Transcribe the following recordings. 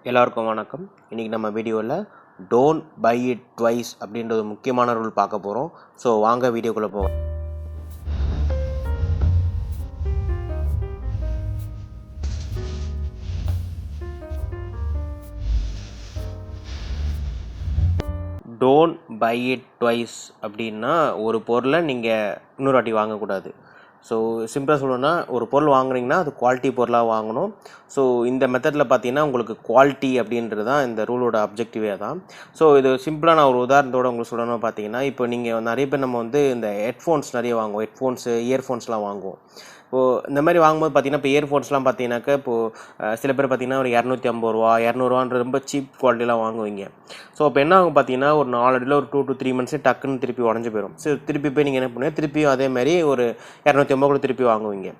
எல்லாருக்கும் வணக்கம். இன்றைக்கி நம்ம வீடியோவில் டோன்ட் பை இட் ட்வைஸ் அப்படின்ற ஒரு முக்கியமான ரூல் பார்க்க போகிறோம். ஸோ வாங்க வீடியோக்குள்ளே போவோம். டோன்ட் பை இட் ட்வைஸ் அப்படின்னா ஒரு பொருளை நீங்கள் இன்னொரு வாட்டி வாங்கக்கூடாது. ஸோ சிம்பிளாக சொல்லணும்னா ஒரு பொருள் வாங்குறீங்கன்னா அது குவாலிட்டி பொருளாக வாங்கணும். ஸோ இந்த மெத்தடில் பார்த்தீங்கன்னா உங்களுக்கு குவாலிட்டி அப்படின்றது தான் இந்த ரூலோட அப்ஜெக்டிவே தான். ஸோ இது சிம்பிளாக நான் ஒரு உதாரணத்தோடு உங்களுக்கு சொல்லணும்னு பார்த்தீங்கன்னா, இப்போ நீங்கள் நிறைய பேர் நம்ம வந்து இந்த ஹெட்ஃபோன்ஸ் நிறைய வாங்குவோம், ஹெட்ஃபோன்ஸு இயர்ஃபோன்ஸ்லாம் வாங்குவோம். இப்போது இந்த மாதிரி வாங்கும்போது பார்த்தீங்கன்னா, இப்போ இயர்ஃபோன்ஸ்லாம் பார்த்தீங்கன்னாக்கா இப்போது சில பேர் பார்த்தீங்கன்னா ஒரு ₹250 200 ரொம்ப சீப் குவாலிட்டிலாம் வாங்குவீங்க. ஸோ அப்போ என்ன ஆகும் பார்த்தீங்கன்னா, ஒரு 4 அடியில் ஒரு 2 to 3 months டக்குன்னு திருப்பி உடஞ்சி போயிடும். ஸோ திருப்பி போய் நீங்கள் என்ன பண்ணுவீங்க, திருப்பியும் அதே மாதிரி ஒரு 250 கூட திருப்பி வாங்குவீங்க.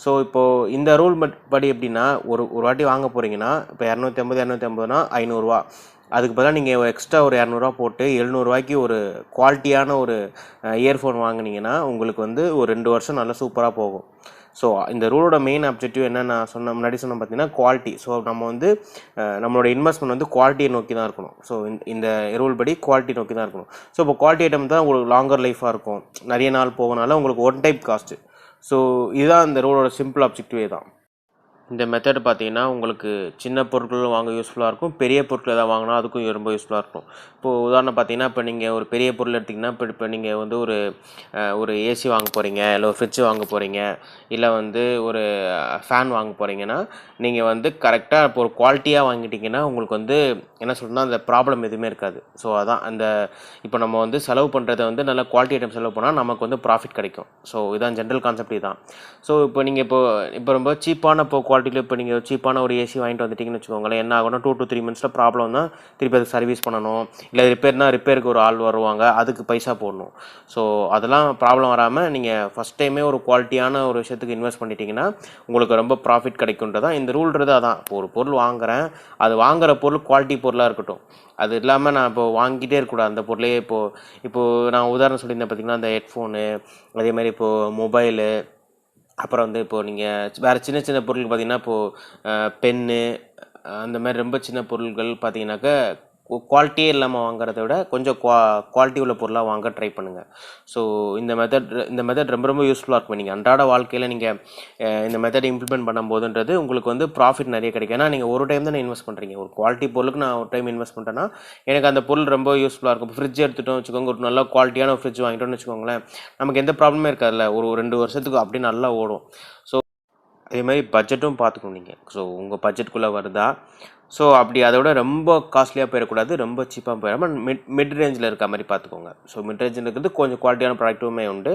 ஸோ இப்போது இந்த ரூல் படி எப்படின்னா, ஒரு வாட்டி வாங்க போகிறீங்கன்னா, இப்போ 250 ₹500, அதுக்கு பதிலாக நீங்கள் எக்ஸ்ட்ரா ஒரு ₹200 போட்டு ₹700 ஒரு குவாலிட்டியான ஒரு இயர்ஃபோன் வாங்கினீங்கன்னா உங்களுக்கு வந்து ஒரு 2 வருஷம் நல்லா சூப்பராக போகும். ஸோ இந்த ரூலோட மெயின் அப்ஜெக்டிவ் என்ன, நான் முன்னாடி சொன்ன பார்த்தீங்கன்னா குவாலிட்டி. ஸோ நம்ம வந்து நம்மளோட இன்வெஸ்ட்மெண்ட் வந்து குவாலிட்டியை நோக்கி தான் இருக்கணும். ஸோ இந்த ரூல் படி குவாலிட்டி நோக்கி தான் இருக்கணும். ஸோ இப்போ குவாலிட்டி ஐட்டம் தான் உங்களுக்கு லாங்கர் லைஃபாக இருக்கும், நிறைய நாள் போகனால உங்களுக்கு ஒன் டைப் காஸ்ட்டு. ஸோ இதுதான் இந்த ரூலோட சிம்பிள் அப்ஜெக்டிவே தான். இந்த மெத்தட் பார்த்தீங்கன்னா உங்களுக்கு சின்ன பொருட்களும் வாங்க யூஸ்ஃபுல்லாக இருக்கும், பெரிய பொருட்கள் எதாவது வாங்கினா அதுக்கும் ரொம்ப யூஸ்ஃபுல்லாக இருக்கும். இப்போது உதாரணம் பார்த்தீங்கன்னா, இப்போ நீங்கள் ஒரு பெரிய பொருள் எடுத்திங்கன்னா, இப்போ நீங்கள் வந்து ஒரு ஏசி வாங்க போகிறீங்க, இல்லை ஒரு ஃப்ரிட்ஜ் வாங்க போகிறீங்க, இல்லை வந்து ஒரு ஃபேன் வாங்க போகிறீங்கன்னா, நீங்கள் வந்து கரெக்டாக இப்போ ஒரு குவாலிட்டியாக வாங்கிட்டீங்கன்னா உங்களுக்கு வந்து என்ன சொல்கிறதுனா அந்த ப்ராப்ளம் எதுவுமே இருக்காது. ஸோ அதான் இப்போ நம்ம வந்து செலவு பண்ணுறதை வந்து நல்ல குவாலிட்டி ஐட்டம் செலவு பண்ணால் நமக்கு வந்து ப்ராஃபிட் கிடைக்கும். ஸோ இதான் ஜென்ரல் கான்செப்ட் இதுதான். ஸோ இப்போ நீங்கள் இப்போ ரொம்ப சீப்பான குவாலிட்டியில் இப்போ நீங்கள் சீப்பான ஒரு ஏசி வாங்கிட்டு வந்துட்டிங்கன்னு வச்சுக்கோங்களேன், என்ன ஆகும்னா 2 to 3 months ப்ராப்ளம் தான், திருப்பி அதுக்கு சர்வீஸ் பண்ணணும், இல்லை ரிப்பேருக்கு ஒரு ஆள் வருவாங்க, அதுக்கு பைசா போடணும். ஸோ அதெல்லாம் ப்ராப்ளம் வராமல் நீங்கள் ஃபஸ்ட் டைமே ஒரு குவாலிட்டியான ஒரு விஷயத்துக்கு இன்வெஸ்ட் பண்ணிட்டீங்கன்னா உங்களுக்கு ரொம்ப ப்ராஃபிட் கிடைக்குன்றதான் இந்த ரூல்றது. அதான் இப்போ ஒரு பொருள் வாங்குகிறேன், அது வாங்குகிற பொருள் குவாலிட்டி பொருளாக இருக்கட்டும், அது இல்லாமல் நான் இப்போ வாங்கிட்டே இருக்கக்கூடாது அந்த பொருளே. இப்போது நான் உதாரணம் சொல்லியிருந்தேன் பார்த்தீங்கன்னா, அந்த ஹெட்ஃபோனு, அதே மாதிரி இப்போது மொபைலு, அப்புறம் வந்து இப்போது நீங்கள் வேறு சின்ன சின்ன பொருள் பார்த்தீங்கன்னா, இப்போது பென்னு, அந்த மாதிரி ரொம்ப சின்ன பொருட்கள் பார்த்தீங்கன்னாக்கா குவாலிட்டியே இல்லாமல் வாங்குறத விட கொஞ்சம் குவாலிட்டி உள்ள பொருளாக வாங்க ட்ரை பண்ணுங்கள். ஸோ இந்த மெத்தட் ரொம்ப ரொம்ப யூஸ்ஃபுல்லாக இருக்கும். நீங்கள் அன்றாட வாழ்க்கையில் நீங்கள் இந்த மெத்தட் இம்ப்ளிமெண்ட் பண்ணும்போதுன்றது உங்களுக்கு வந்து ப்ராஃபிட் நிறைய கிடைக்கும். ஏன்னா நீங்கள் ஒரு டைம் தான் இன்வெஸ்ட் பண்ணுறீங்க. ஒரு குவாலிட்டி பொருளுக்கு நான் ஒரு டைம் இன்வெஸ்ட் பண்ணுறேன்னா எனக்கு அந்த பொருள் ரொம்ப யூஸ்ஃபுல்லாக இருக்கும். ஃப்ரிட்ஜ் எடுத்துகிட்டோம் வச்சுக்கோங்க, ஒரு நல்ல குவாலிட்டியான ஒரு ஃப்ரிட்ஜ் வாங்கிட்டோம்னு வச்சுக்கோங்களேன், நமக்கு எந்த ப்ராப்ளமே இருக்காதுல்ல, ஒரு 2 வருஷத்துக்கு அப்படியே நல்லா ஓடும். ஸோ அதே மாதிரி பட்ஜெட்டும் பார்த்துக்கணும் நீங்கள். ஸோ உங்கள் பட்ஜெட்டுக்குள்ளே வருதா, ஸோ அப்படி அதை விட ரொம்ப காஸ்ட்லியாக போயிடக்கூடாது, ரொம்ப சீப்பாக போயிடாமல் மிட் ரேஞ்சில் இருக்க மாதிரி பார்த்துக்கோங்க. ஸோ மிட் ரேஞ்சில் இருக்கிறது கொஞ்சம் குவாலிட்டியான ப்ராடக்ட்டுமே உண்டு.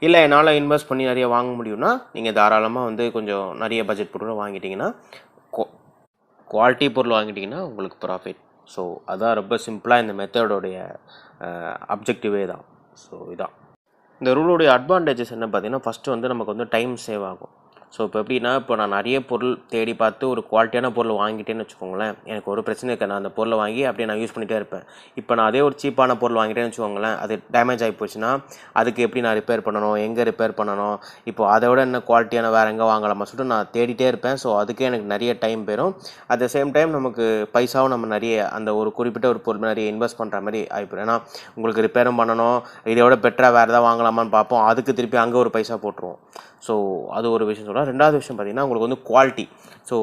இல்லை என்னால் இன்வெஸ்ட் பண்ணி நிறைய வாங்க முடியும்னா நீங்கள் தாராளமாக வந்து கொஞ்சம் நிறைய பட்ஜெட் பொருள் வாங்கிட்டிங்கன்னா, குவாலிட்டி பொருள் வாங்கிட்டிங்கன்னா உங்களுக்கு ப்ராஃபிட். ஸோ அதான் ரொம்ப சிம்பிளாக இந்த மெத்தடோடைய அப்ஜெக்டிவே தான். ஸோ இதான் இந்த ரூலோடைய அட்வான்டேஜஸ் என்ன பார்த்தீங்கன்னா, ஃபஸ்ட்டு வந்து நமக்கு வந்து டைம் சேவ் ஆகும். ஸோ இப்போ எப்படின்னா, இப்போ நான் நிறைய பொருள் தேடி பார்த்து ஒரு குவாலிட்டியான பொருள் வாங்கிட்டேன்னு வச்சுக்கோங்களேன், எனக்கு ஒரு பிரச்சனை இருக்காது, நான் அந்த பொருளை வாங்கி அப்படியே நான் யூஸ் பண்ணிகிட்டே இருப்பேன். இப்போ நான் அதே ஒரு சீப்பான பொருள் வாங்கிட்டேன்னு வச்சுக்கோங்களேன், அது டேமேஜ் ஆகி போச்சுன்னா அதுக்கு எப்படி நான் ரிப்பேர் பண்ணணும், எங்கே ரிப்பேர் பண்ணணும், இப்போ அதை விட என்ன குவாலிட்டியான வேறு எங்கே வாங்கலாமா சொல்லிட்டு நான் தேடிட்டே இருப்பேன். ஸோ அதுக்கே எனக்கு நிறைய டைம் போயிடும். அட் த சேம் டைம் நமக்கு பைசாவும் நம்ம நிறைய அந்த ஒரு குறிப்பிட்ட ஒரு பொருள் நிறைய இன்வெஸ்ட் பண்ணுற மாதிரி ஆகிப்போம். ஏன்னா உங்களுக்கு ரிப்பேரும் பண்ணணும், இதை விட பெட்டராக வேறு எதாவது வாங்கலாமான்னு பார்ப்போம், அதுக்கு திருப்பி அங்கே ஒரு பைசா போட்டுருவோம். ஸோ அது ஒரு விஷயம் சொல்கிறேன். ரெண்டாவது விஷயம் பார்த்தீங்கன்னா, உங்களுக்கு வந்து குவாலிட்டி. ஸோ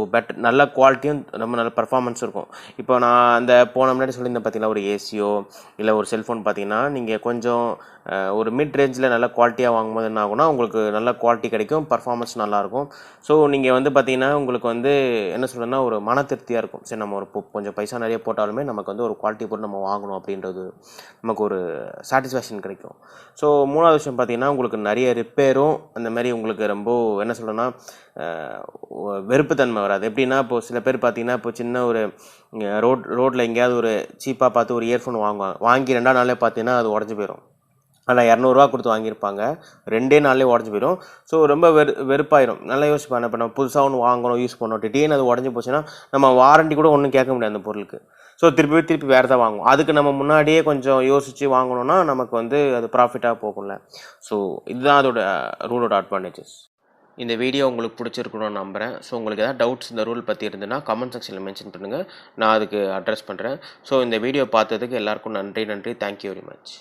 நல்ல குவாலிட்டியும் ரொம்ப நல்ல பர்ஃபார்மன்ஸ் இருக்கும். இப்போ நான் முன்னாடி சொல்லியிருந்தேன் பார்த்தீங்கன்னா, ஒரு ஏசியோ இல்லை ஒரு செல்ஃபோன் பார்த்தீங்கன்னா, நீங்கள் கொஞ்சம் ஒரு மிட் ரேஞ்சில் நல்ல குவாலிட்டியாக வாங்கும்போது என்ன ஆகும்னா உங்களுக்கு நல்ல குவாலிட்டி கிடைக்கும், பர்ஃபார்மன்ஸ் நல்லாயிருக்கும். ஸோ நீங்கள் வந்து பார்த்தீங்கன்னா உங்களுக்கு வந்து என்ன சொல்கிறதுனா ஒரு மன திருப்தியாக இருக்கும். சரி, நம்ம ஒரு கொஞ்சம் பைசா நிறைய போட்டாலுமே நமக்கு வந்து ஒரு குவாலிட்டி பொருள் நம்ம வாங்கணும் அப்படின்றது நமக்கு ஒரு சாட்டிஸ்ஃபேக்ஷன் கிடைக்கும். ஸோ மூணாவது விஷயம் பார்த்தீங்கன்னா, உங்களுக்கு நிறைய ரிப்பேரும் அந்த மாதிரி உங்களுக்கு ரொம்ப என்ன சொல்கிறேன்னா வெறுப்புத்தன்மை வராது. எப்படின்னா, இப்போது சில பேர் பார்த்தீங்கன்னா, இப்போ சின்ன ஒரு ரோட்டில் எங்கேயாவது ஒரு சீப்பாக பார்த்து ஒரு இயர்ஃபோன் வாங்கி 2ஆவது நாளே பார்த்தீங்கன்னா அது உடஞ்சி போயிடும். ஆனால் ₹200 கொடுத்து வாங்கியிருப்பாங்க, 2 நாள்லேயே உடஞ்சி போயிடும். ஸோ ரொம்ப வெறுப்பாயிரும். நல்லா யோசிப்பாங்க, இப்போ நம்ம புதுசாக ஒன்று வாங்கணும், யூஸ் பண்ணோம், திடீர்னு அது உடஞ்சி போச்சுன்னா நம்ம வாரண்டி கூட ஒன்றும் கேட்க முடியாது அந்த பொருளுக்கு. ஸோ திருப்பி வேறு தான் வாங்குவோம். அதுக்கு நம்ம முன்னாடியே கொஞ்சம் யோசித்து வாங்கணும்னா நமக்கு வந்து அது ப்ராஃபிட்டாக போகும்ல. ஸோ இதுதான் அதோட ரூலோட அட்வான்டேஜஸ். இந்த வீடியோ உங்களுக்கு பிடிச்சிருக்கணும்னு நம்புகிறேன். ஸோ உங்களுக்கு ஏதாவது டவுட்ஸ் இந்த ரூல் பற்றி இருந்ததுன்னா கமெண்ட் செக்ஷனில் மென்ஷன் பண்ணுங்கள். நான் அதுக்கு அட்ரஸ் பண்ணுறேன். ஸோ இந்த வீடியோ பார்த்ததுக்கு எல்லாருக்கும் நன்றி. Thank you very much.